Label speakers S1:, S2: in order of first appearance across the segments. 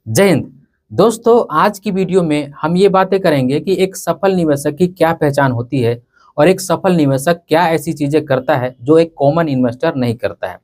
S1: जय हिंद। दोस्तों, आज की वीडियो में हम ये बातें करेंगे कि एक सफल निवेशक की क्या पहचान होती है और एक सफल निवेशक क्या ऐसी चीजें करता है जो एक कॉमन इन्वेस्टर नहीं करता है।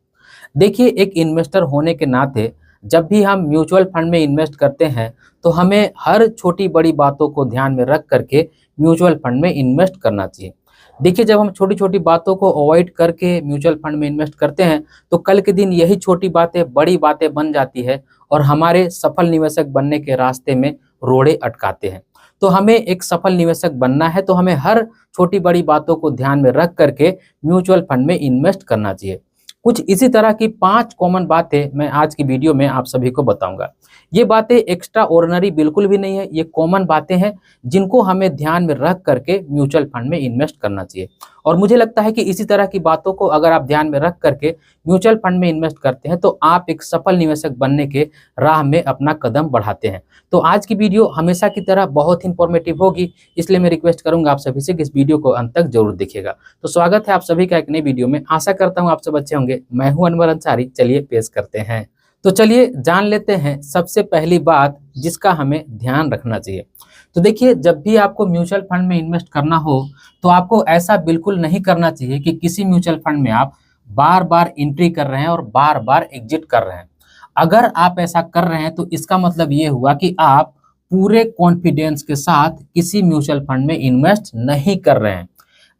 S1: देखिए, एक इन्वेस्टर होने के नाते जब भी हम म्यूचुअल फंड में इन्वेस्ट करते हैं तो हमें हर छोटी बड़ी बातों को ध्यान में रख करके म्यूचुअल फंड में इन्वेस्ट करना चाहिए। देखिए, जब हम छोटी छोटी बातों को अवॉइड करके म्यूचुअल फंड में इन्वेस्ट करते हैं तो कल के दिन यही छोटी बातें बड़ी बातें बन जाती है और हमारे सफल निवेशक बनने के रास्ते में रोड़े अटकाते हैं। तो हमें एक सफल निवेशक बनना है तो हमें हर छोटी बड़ी बातों को ध्यान में रख करके म्यूचुअल फंड में इन्वेस्ट करना चाहिए। कुछ इसी तरह की 5 कॉमन बातें मैं आज की वीडियो में आप सभी को बताऊंगा। ये बातें एक्स्ट्रा ऑर्डिनरी बिल्कुल भी नहीं है, ये कॉमन बातें हैं जिनको हमें ध्यान में रख करके म्यूचुअल फंड में इन्वेस्ट करना चाहिए। और मुझे लगता है कि इसी तरह की बातों को अगर आप ध्यान में रख करके म्यूचुअल फंड में इन्वेस्ट करते हैं तो आप एक सफल निवेशक बनने के राह में अपना कदम बढ़ाते हैं। तो आज की वीडियो हमेशा की तरह बहुत इंफॉर्मेटिव होगी, इसलिए मैं रिक्वेस्ट करूंगा आप सभी से कि इस वीडियो को अंत तक जरूर देखिएगा। तो स्वागत है आप सभी का एक नई वीडियो में। आशा करता हूं आप सब अच्छे होंगे। मैं हूं अनवर अंसारी। चलिए पेश करते हैं। तो चलिए जान लेते हैं सबसे पहली बात जिसका हमें ध्यान रखना चाहिए। तो देखिए, जब भी आपको म्यूचुअल फंड में इन्वेस्ट करना हो तो आपको ऐसा बिल्कुल नहीं करना चाहिए कि किसी म्यूचुअल फंड में आप बार बार एंट्री कर रहे हैं और बार बार एग्जिट कर रहे हैं। अगर आप ऐसा कर रहे हैं तो इसका मतलब ये हुआ कि आप पूरे कॉन्फिडेंस के साथ किसी म्यूचुअल फंड में इन्वेस्ट नहीं कर रहे हैं।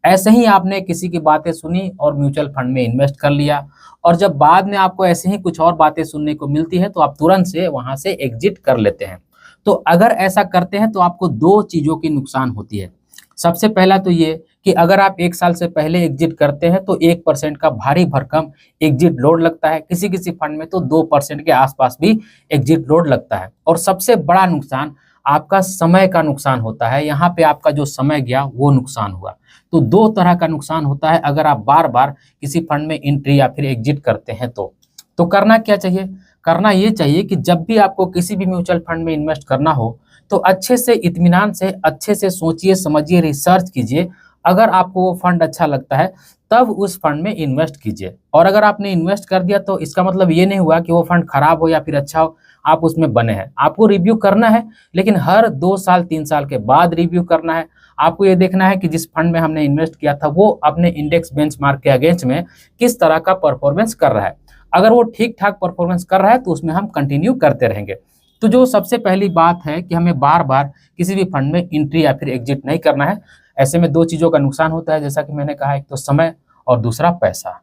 S1: ऐसे ही आपने किसी की बातें सुनी और म्यूचुअल फंड में इन्वेस्ट कर लिया और जब बाद में आपको ऐसे ही कुछ और बातें सुनने को मिलती है तो आप तुरंत से वहां से एग्जिट कर लेते हैं। तो अगर ऐसा करते हैं तो आपको 2 चीजों की नुकसान होती है। सबसे पहला तो ये कि अगर आप 1 साल से पहले एग्जिट करते हैं तो 1% का भारी भरकम एग्जिट लोड लगता है। किसी किसी फंड में तो 2% के आसपास भी एग्जिट लोड लगता है। और सबसे बड़ा नुकसान आपका समय का नुकसान होता है। यहाँ पे आपका जो समय गया वो नुकसान हुआ। तो 2 तरह का नुकसान होता है अगर आप बार बार किसी फंड में एंट्री या फिर एग्जिट करते हैं तो करना क्या चाहिए? करना ये चाहिए कि जब भी आपको किसी भी म्यूचुअल फंड में इन्वेस्ट करना हो तो अच्छे से इत्मीनान से अच्छे से सोचिए, समझिए, रिसर्च कीजिए। अगर आपको वो फंड अच्छा लगता है तब उस फंड में इन्वेस्ट कीजिए। और अगर आपने इन्वेस्ट कर दिया तो इसका मतलब ये नहीं हुआ कि वो फंड खराब हो या फिर अच्छा हो, आप उसमें बने हैं। आपको रिव्यू करना है, लेकिन हर 2 साल 3 साल के बाद रिव्यू करना है। आपको ये देखना है कि जिस फंड में हमने इन्वेस्ट किया था वो अपने इंडेक्स बेंचमार्क के अगेंस्ट में किस तरह का परफॉर्मेंस कर रहा है। अगर वो ठीक ठाक परफॉर्मेंस कर रहा है तो उसमें हम कंटिन्यू करते रहेंगे। तो जो सबसे पहली बात है कि हमें बार बार किसी भी फंड में एंट्री या फिर एग्जिट नहीं करना है। ऐसे में 2 चीज़ों का नुकसान होता है, जैसा कि मैंने कहा, एक तो समय और दूसरा पैसा।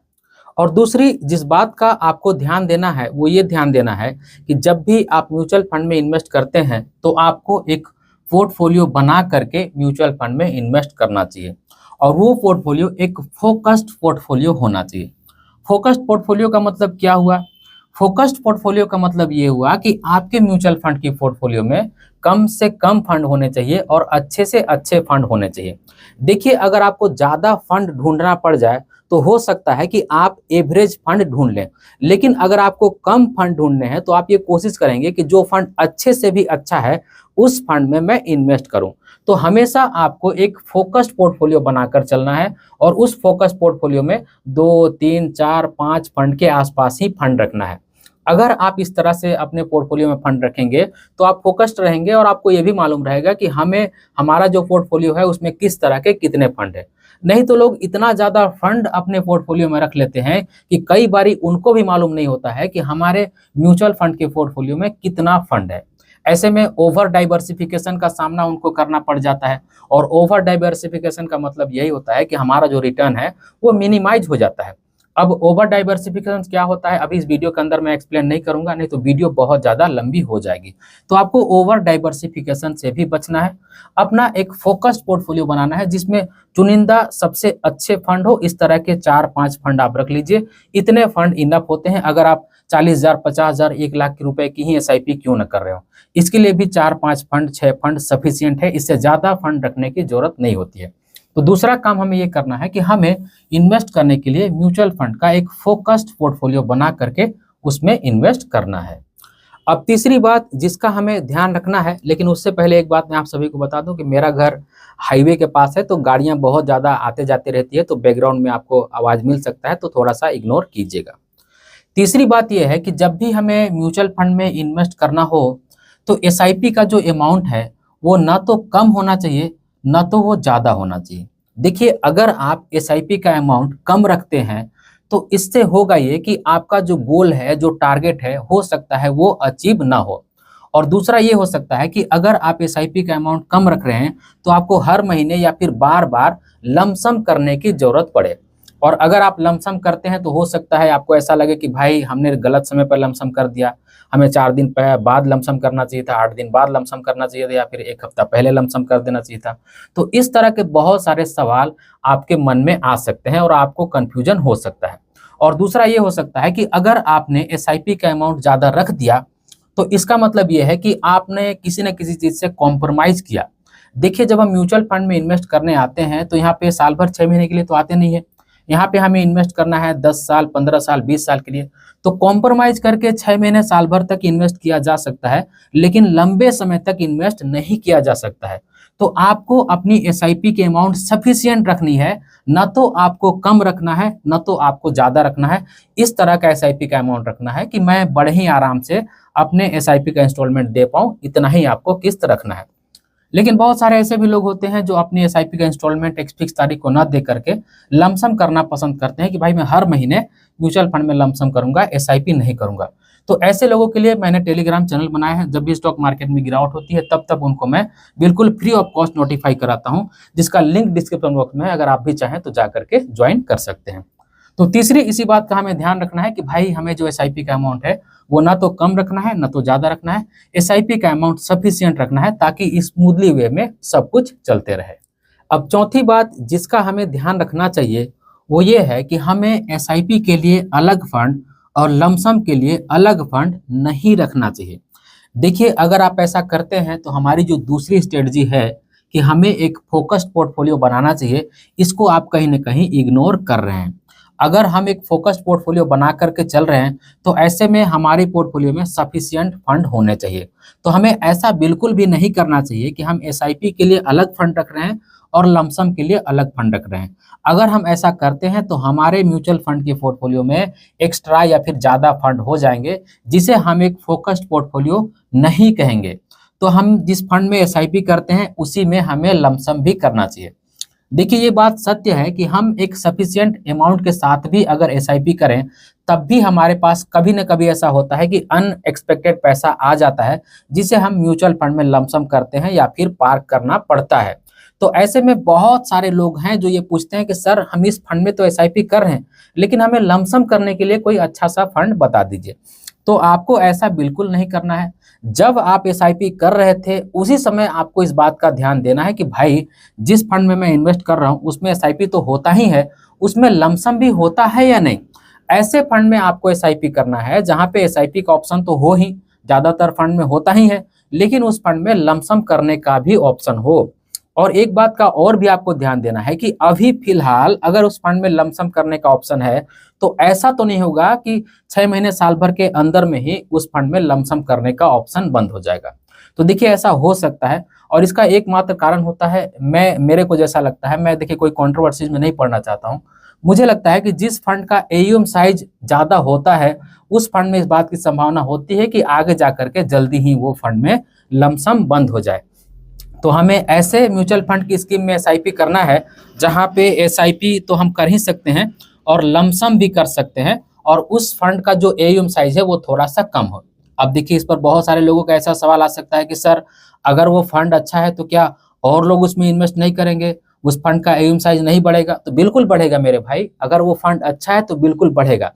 S1: और दूसरी जिस बात का आपको ध्यान देना है वो ये ध्यान देना है कि जब भी आप म्यूचुअल फंड में इन्वेस्ट करते हैं तो आपको एक पोर्टफोलियो बना करके म्यूचुअल फंड में इन्वेस्ट करना चाहिए। और वो पोर्टफोलियो एक फोकस्ड पोर्टफोलियो होना चाहिए। फोकस्ड पोर्टफोलियो का मतलब क्या हुआ? फोकस्ड पोर्टफोलियो का मतलब ये हुआ कि आपके म्यूचुअल फंड की पोर्टफोलियो में कम से कम फंड होने चाहिए और अच्छे से अच्छे फंड होने चाहिए। देखिए, अगर आपको ज़्यादा फंड ढूंढना पड़ जाए तो हो सकता है कि आप एवरेज फंड ढूंढ लें, लेकिन अगर आपको कम फंड ढूंढने हैं तो आप ये कोशिश करेंगे कि जो फंड अच्छे से भी अच्छा है उस फंड में मैं इन्वेस्ट करूं। तो हमेशा आपको एक फोकस्ड पोर्टफोलियो बनाकर चलना है और उस फोकस्ड पोर्टफोलियो में 2, 3, 4, 5 फंड के आसपास ही फंड रखना है। अगर आप इस तरह से अपने पोर्टफोलियो में फंड रखेंगे तो आप फोकस्ड रहेंगे और आपको ये भी मालूम रहेगा कि हमें हमारा जो पोर्टफोलियो है उसमें किस तरह के कितने फंड है। नहीं तो लोग इतना ज़्यादा फंड अपने पोर्टफोलियो में रख लेते हैं कि कई बारी उनको भी मालूम नहीं होता है कि हमारे म्यूचुअल फंड के पोर्टफोलियो में कितना फंड है। ऐसे में ओवर डाइवर्सिफिकेशन का सामना उनको करना पड़ जाता है। और ओवर डाइवर्सिफिकेशन का मतलब यही होता है कि हमारा जो रिटर्न है वो मिनिमाइज हो जाता है। अब ओवर डाइवर्सिफिकेशन क्या होता है अभी इस वीडियो के अंदर मैं एक्सप्लेन नहीं करूंगा, नहीं तो वीडियो बहुत ज़्यादा लंबी हो जाएगी। तो आपको ओवर डाइवर्सिफिकेशन से भी बचना है। अपना एक फोकस्ड पोर्टफोलियो बनाना है जिसमें चुनिंदा सबसे अच्छे फंड हो। इस तरह के 4-5 फंड आप रख लीजिए। इतने फंड इनफ होते हैं। अगर आप 40,000, 50,000, 1 लाख रुपए की ही SIP क्यों न कर रहे हो, इसके लिए भी 4-5 फंड, 6 फंड सफिशियंट है। इससे ज़्यादा फंड रखने की जरूरत नहीं होती है। तो दूसरा काम हमें ये करना है कि हमें इन्वेस्ट करने के लिए म्यूचुअल फंड का एक फोकस्ड पोर्टफोलियो बना करके उसमें इन्वेस्ट करना है। अब तीसरी बात जिसका हमें ध्यान रखना है, लेकिन उससे पहले एक बात मैं आप सभी को बता दूं कि मेरा घर हाईवे के पास है तो गाड़ियां बहुत ज़्यादा आते जाते रहती है, तो बैकग्राउंड में आपको आवाज़ मिल सकता है, तो थोड़ा सा इग्नोर कीजिएगा। तीसरी बात यह है कि जब भी हमें म्यूचुअल फंड में इन्वेस्ट करना हो तो एसआईपी का जो अमाउंट है वो ना तो कम होना चाहिए, ना तो वो ज़्यादा होना चाहिए। देखिए, अगर आप एसआईपी का अमाउंट कम रखते हैं तो इससे होगा ये कि आपका जो गोल है, जो टारगेट है, हो सकता है वो अचीव ना हो। और दूसरा ये हो सकता है कि अगर आप एसआईपी का अमाउंट कम रख रहे हैं तो आपको हर महीने या फिर बार-बार लमसम करने की ज़रूरत पड़े। और अगर आप लमसम करते हैं तो हो सकता है आपको ऐसा लगे कि भाई हमने गलत समय पर लमसम कर दिया, हमें 4 दिन बाद लमसम करना चाहिए था, 8 दिन बाद लमसम करना चाहिए था, या फिर 1 हफ्ता पहले लमसम कर देना चाहिए था। तो इस तरह के बहुत सारे सवाल आपके मन में आ सकते हैं और आपको कन्फ्यूजन हो सकता है। और दूसरा ये हो सकता है कि अगर आपने एसआईपी का अमाउंट ज़्यादा रख दिया तो इसका मतलब ये है कि आपने किसी न किसी चीज़ से कॉम्प्रोमाइज़ किया। देखिए, जब हम म्यूचुअल फंड में इन्वेस्ट करने आते हैं तो यहाँ पे साल भर 6 महीने के लिए तो आते नहीं है। यहाँ पे हमें इन्वेस्ट करना है 10 साल, 15 साल, 20 साल के लिए। तो कॉम्प्रोमाइज़ करके 6 महीने, साल भर तक इन्वेस्ट किया जा सकता है, लेकिन लंबे समय तक इन्वेस्ट नहीं किया जा सकता है। तो आपको अपनी एसआईपी की अमाउंट सफिशिएंट रखनी है, ना तो आपको कम रखना है, ना तो आपको ज़्यादा रखना है। इस तरह का एसआईपी का अमाउंट रखना है कि मैं बड़े ही आराम से अपने एसआईपी का इंस्टॉलमेंट दे पाऊँ, इतना ही आपको किस्त रखना है। लेकिन बहुत सारे ऐसे भी लोग होते हैं जो अपनी एसआईपी का इंस्टॉलमेंट एक फिक्स तारीख को ना दे करके लमसम करना पसंद करते हैं कि भाई मैं हर महीने म्यूचुअल फंड में लमसम करूंगा, एसआईपी नहीं करूंगा। तो ऐसे लोगों के लिए मैंने टेलीग्राम चैनल बनाया है। जब भी स्टॉक मार्केट में गिरावट होती है तब तब उनको मैं बिल्कुल फ्री ऑफ कॉस्ट नोटिफाई कराता हूं, जिसका लिंक डिस्क्रिप्शन बॉक्स में है। अगर आप भी चाहें तो जा करके ज्वाइन कर सकते हैं। तो तीसरी इसी बात का हमें ध्यान रखना है कि भाई हमें जो एसआईपी का अमाउंट है वो ना तो कम रखना है, ना तो ज़्यादा रखना है। एसआईपी का अमाउंट सफिशिएंट रखना है ताकि स्मूथली वे में सब कुछ चलते रहे। अब चौथी बात जिसका हमें ध्यान रखना चाहिए वो ये है कि हमें एसआईपी के लिए अलग फंड और लमसम के लिए अलग फंड नहीं रखना चाहिए। देखिए, अगर आप ऐसा करते हैं तो हमारी जो दूसरी स्ट्रेटजी है कि हमें एक फोकस्ड पोर्टफोलियो बनाना चाहिए, इसको आप कहीं ना कहीं इग्नोर कर रहे हैं। अगर हम एक फोकस्ड पोर्टफोलियो बना करके चल रहे हैं तो ऐसे में हमारे पोर्टफोलियो में सफिशिएंट फंड होने चाहिए। तो हमें ऐसा बिल्कुल भी नहीं करना चाहिए कि हम एसआईपी के लिए अलग फंड रख रहे हैं और लमसम के लिए अलग फंड रख रहे हैं। अगर हम ऐसा करते हैं तो हमारे म्यूचुअल फंड के पोर्टफोलियो में एक्स्ट्रा या फिर ज़्यादा फंड हो जाएंगे, जिसे हम एक फोकस्ड पोर्टफोलियो नहीं कहेंगे। तो हम जिस फंड में एसआईपी करते हैं उसी में हमें लमसम भी करना चाहिए। देखिए, ये बात सत्य है कि हम एक सफिशिएंट अमाउंट के साथ भी अगर एसआईपी करें तब भी हमारे पास कभी न कभी ऐसा होता है कि अनएक्सपेक्टेड पैसा आ जाता है, जिसे हम म्यूचुअल फंड में लमसम करते हैं या फिर पार्क करना पड़ता है। तो ऐसे में बहुत सारे लोग हैं जो ये पूछते हैं कि सर हम इस फंड में तो एसआईपी कर रहे हैं, लेकिन हमें लमसम करने के लिए कोई अच्छा सा फंड बता दीजिए। तो आपको ऐसा बिल्कुल नहीं करना है। जब आप एसआईपी कर रहे थे उसी समय आपको इस बात का ध्यान देना है कि भाई जिस फंड में मैं इन्वेस्ट कर रहा हूँ उसमें एसआईपी तो होता ही है, उसमें लमसम भी होता है या नहीं। ऐसे फंड में आपको एसआईपी करना है जहाँ पे एसआईपी का ऑप्शन तो हो ही, ज़्यादातर फंड में होता ही है, लेकिन उस फंड में लमसम करने का भी ऑप्शन हो। और एक बात का और भी आपको ध्यान देना है कि अभी फिलहाल अगर उस फंड में लमसम करने का ऑप्शन है तो ऐसा तो नहीं होगा कि 6 महीने साल भर के अंदर में ही उस फंड में लमसम करने का ऑप्शन बंद हो जाएगा। तो देखिए, ऐसा हो सकता है और इसका एकमात्र कारण होता है, मेरे को जैसा लगता है, मैं देखिए कोई कंट्रोवर्सीज में नहीं पढ़ना चाहता हूँ, मुझे लगता है कि जिस फंड का एयूएम साइज ज़्यादा होता है उस फंड में इस बात की संभावना होती है कि आगे जा करके जल्दी ही वो फंड में लमसम बंद हो जाए। तो हमें ऐसे म्यूचुअल फंड की स्कीम में एसआईपी करना है जहां पे एसआईपी तो हम कर ही सकते हैं और लमसम भी कर सकते हैं, और उस फंड का जो एयूएम साइज है वो थोड़ा सा कम हो। अब देखिए, इस पर बहुत सारे लोगों का ऐसा सवाल आ सकता है कि सर अगर वो फंड अच्छा है तो क्या और लोग उसमें इन्वेस्ट नहीं करेंगे, उस फंड का एयूएम साइज नहीं बढ़ेगा? तो बिल्कुल बढ़ेगा मेरे भाई, अगर वो फंड अच्छा है तो बिल्कुल बढ़ेगा।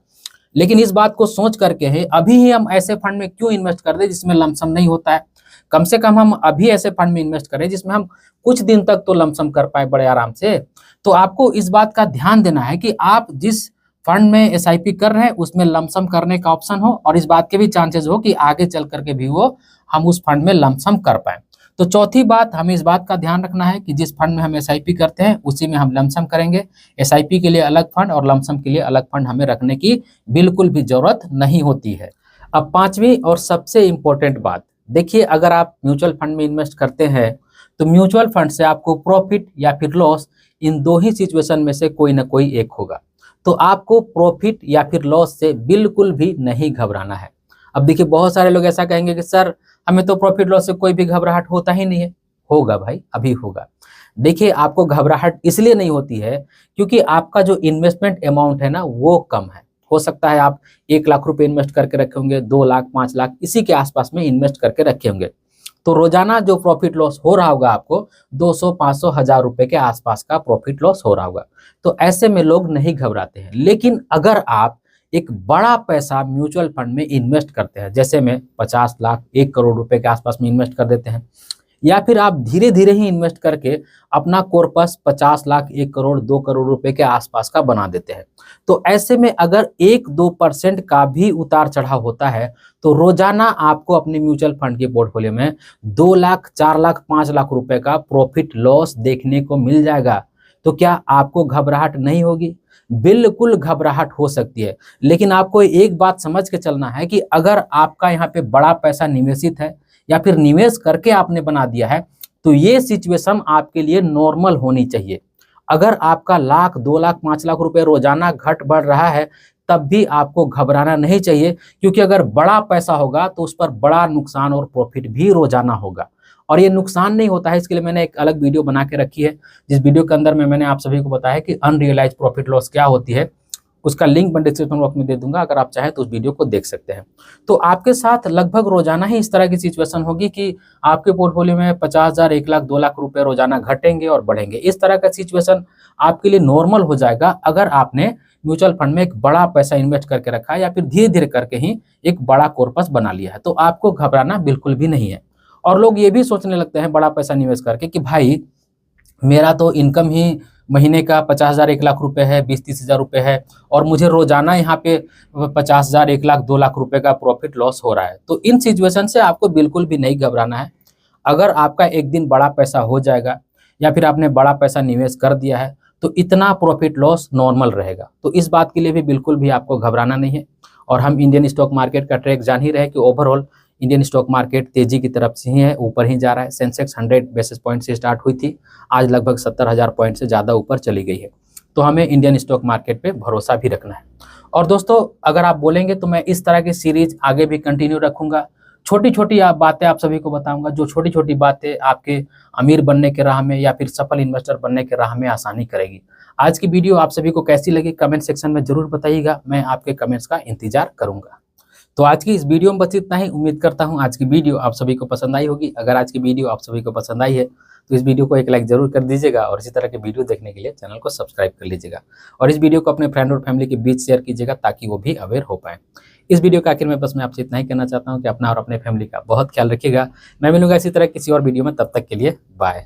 S1: लेकिन इस बात को सोच करके है अभी ही हम ऐसे फंड में क्यों इन्वेस्ट कर दें जिसमें लमसम नहीं होता है। कम से कम हम अभी ऐसे फंड में इन्वेस्ट करें जिसमें हम कुछ दिन तक तो लमसम कर पाए बड़े आराम से। तो आपको इस बात का ध्यान देना है कि आप जिस फंड में एसआईपी कर रहे हैं उसमें लमसम करने का ऑप्शन हो और इस बात के भी चांसेस हो कि आगे चल करके भी वो हम उस फंड में लमसम कर पाए। तो चौथी बात, हमें इस बात का ध्यान रखना है कि जिस फंड में हम एसआईपी करते हैं उसी में हम लमसम करेंगे। एसआईपी के लिए अलग फंड और लमसम के लिए अलग फंड हमें रखने की बिल्कुल भी जरूरत नहीं होती है। अब पांचवी और सबसे इम्पोर्टेंट बात, देखिए अगर आप म्यूचुअल फंड में इन्वेस्ट करते हैं तो म्यूचुअल फंड से आपको प्रॉफिट या फिर लॉस, इन दो ही सिचुएशन में से कोई ना कोई एक होगा। तो आपको प्रॉफिट या फिर लॉस से बिल्कुल भी नहीं घबराना है। अब देखिए बहुत सारे लोग ऐसा कहेंगे कि सर हमें तो प्रॉफिट लॉस से कोई भी घबराहट होता ही नहीं है। होगा भाई, अभी होगा। देखिए आपको घबराहट इसलिए नहीं होती है क्योंकि आपका जो इन्वेस्टमेंट अमाउंट है ना वो कम है। हो सकता है आप 1 लाख रुपए इन्वेस्ट करके रखे होंगे, 2 लाख 5 लाख इसी के आसपास में इन्वेस्ट करके रखे होंगे। तो रोजाना जो प्रॉफिट लॉस हो रहा होगा आपको 200 500 हजार रुपए के आसपास का प्रॉफिट लॉस हो रहा होगा। तो ऐसे में लोग नहीं घबराते हैं। लेकिन अगर आप एक बड़ा पैसा म्यूचुअल फंड में इन्वेस्ट करते हैं, जैसे में 50 लाख 1 करोड़ रुपए के आसपास में इन्वेस्ट कर देते हैं, या फिर आप धीरे धीरे ही इन्वेस्ट करके अपना कॉर्पस 50 लाख 1 करोड़ 2 करोड़ रुपए के आसपास का बना देते हैं, तो ऐसे में अगर 1-2% का भी उतार चढ़ाव होता है तो रोजाना आपको अपने म्यूचुअल फंड के पोर्टफोलियो में 2 लाख 4 लाख 5 लाख रुपए का प्रॉफिट लॉस देखने को मिल जाएगा। तो क्या आपको घबराहट नहीं होगी? बिल्कुल घबराहट हो सकती है। लेकिन आपको एक बात समझ के चलना है कि अगर आपका यहाँ पे बड़ा पैसा निवेशित है या फिर निवेश करके आपने बना दिया है, तो ये सिचुएशन आपके लिए नॉर्मल होनी चाहिए। अगर आपका 1 लाख 2 लाख 5 लाख रुपए रोजाना घट बढ़ रहा है तब भी आपको घबराना नहीं चाहिए, क्योंकि अगर बड़ा पैसा होगा तो उस पर बड़ा नुकसान और प्रॉफिट भी रोजाना होगा। और ये नुकसान नहीं होता है, इसके लिए मैंने एक अलग वीडियो बना के रखी है, जिस वीडियो के अंदर में मैंने आप सभी को बताया कि अनरियलाइज प्रॉफिट लॉस क्या होती है। उसका लिंक मैं डिस्क्रिप्शन बॉक्स में दे दूंगा, अगर आप चाहें तो उस वीडियो को देख सकते हैं। तो आपके साथ लगभग रोजाना ही इस तरह की सिचुएशन होगी कि आपके पोर्टफोलियो में 50,000 1 लाख 2 लाख रुपए रोजाना घटेंगे और बढ़ेंगे। इस तरह का सिचुएशन आपके लिए नॉर्मल हो जाएगा अगर आपने म्यूचुअल फंड में एक बड़ा पैसा इन्वेस्ट करके रखा है या फिर धीरे धीरे करके ही एक बड़ा कॉर्पस बना लिया है। तो आपको घबराना बिल्कुल भी नहीं है। और लोग ये भी सोचने लगते हैं बड़ा पैसा निवेश करके कि भाई मेरा तो इनकम ही महीने का 50,000 1 लाख रुपए है, 20-30 हजार रुपए है, और मुझे रोजाना यहाँ पे 50,000 1 लाख 2 लाख रुपए का प्रॉफिट लॉस हो रहा है। तो इन सिचुएशन से आपको बिल्कुल भी नहीं घबराना है। अगर आपका एक दिन बड़ा पैसा हो जाएगा या फिर आपने बड़ा पैसा निवेश कर दिया है तो इतना प्रॉफिट लॉस नॉर्मल रहेगा। तो इस बात के लिए भी बिल्कुल भी आपको घबराना नहीं है। और हम इंडियन स्टॉक मार्केट का ट्रैक जान ही रहे कि ओवरऑल इंडियन स्टॉक मार्केट तेजी की तरफ से ही है, ऊपर ही जा रहा है। सेंसेक्स 100 बेसिस पॉइंट से स्टार्ट हुई थी, आज लगभग 70,000 पॉइंट से ज़्यादा ऊपर चली गई है। तो हमें इंडियन स्टॉक मार्केट पे भरोसा भी रखना है। और दोस्तों अगर आप बोलेंगे तो मैं इस तरह की सीरीज आगे भी कंटिन्यू रखूंगा। छोटी छोटी बातें आप सभी को बताऊंगा, जो छोटी छोटी बातें आपके अमीर बनने के राह में या फिर सफल इन्वेस्टर बनने के राह में आसानी करेगी। आज की वीडियो आप सभी को कैसी लगी कमेंट सेक्शन में जरूर बताइएगा, मैं आपके कमेंट्स का इंतजार करूंगा। तो आज की इस वीडियो में बस इतना ही। उम्मीद करता हूं आज की वीडियो आप सभी को पसंद आई होगी। अगर आज की वीडियो आप सभी को पसंद आई है तो इस वीडियो को एक लाइक जरूर कर दीजिएगा और इसी तरह के वीडियो देखने के लिए चैनल को सब्सक्राइब कर लीजिएगा और इस वीडियो को अपने फ्रेंड और फैमिली के बीच शेयर कीजिएगा ताकि वो भी अवेयर हो पाए। इस वीडियो के आखिर में बस मैं आपसे इतना ही कहना चाहता हूँ कि अपना और अपने फैमिली का बहुत ख्याल रखिएगा। मैं मिलूंगा इसी तरह किसी और वीडियो में, तब तक के लिए बाय।